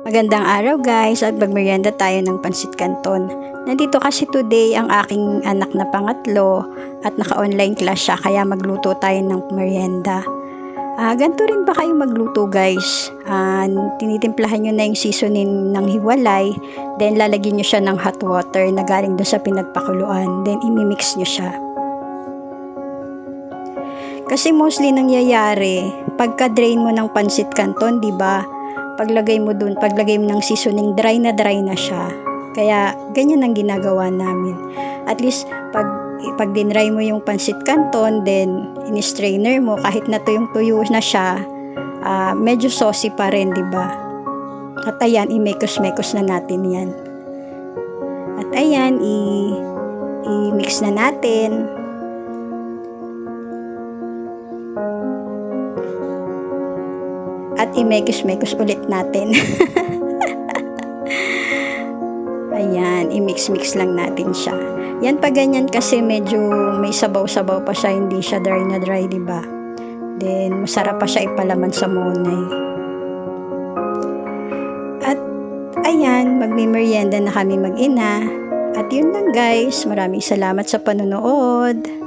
Magandang araw guys at magmerienda tayo ng pansit canton. Nandito kasi today ang aking anak na pangatlo at naka-online class siya kaya magluto tayo ng merienda. Ganito rin ba kayo magluto guys? Tinitimplahan nyo na yung seasoning ng hiwalay, then lalagyan nyo siya ng hot water na galing doon sa pinagpakuluan, then imimix nyo siya. Kasi mostly nangyayari, pagka-drain mo ng pansit canton, di ba? Paglagay mo ng seasoning, dry na siya. Kaya, ganyan ang ginagawa namin. At least, pag dinry mo yung pansit canton, then, in-strainer mo, kahit na tuyong-tuyo na siya, medyo saucy pa rin, di ba? At ayan, i-mekos-mekos na natin yan. At ayan, i-mix na natin. At i-mekos-mekos ulit natin. Ayan, i-mix-mix lang natin siya. Yan pa ganyan kasi medyo may sabaw-sabaw pa siya, hindi siya dry na dry, di ba? Then, masarap pa siya ipalaman sa monay. At, ayan, magme-merienda na kami mag-ina. At yun lang guys, maraming salamat sa panonood.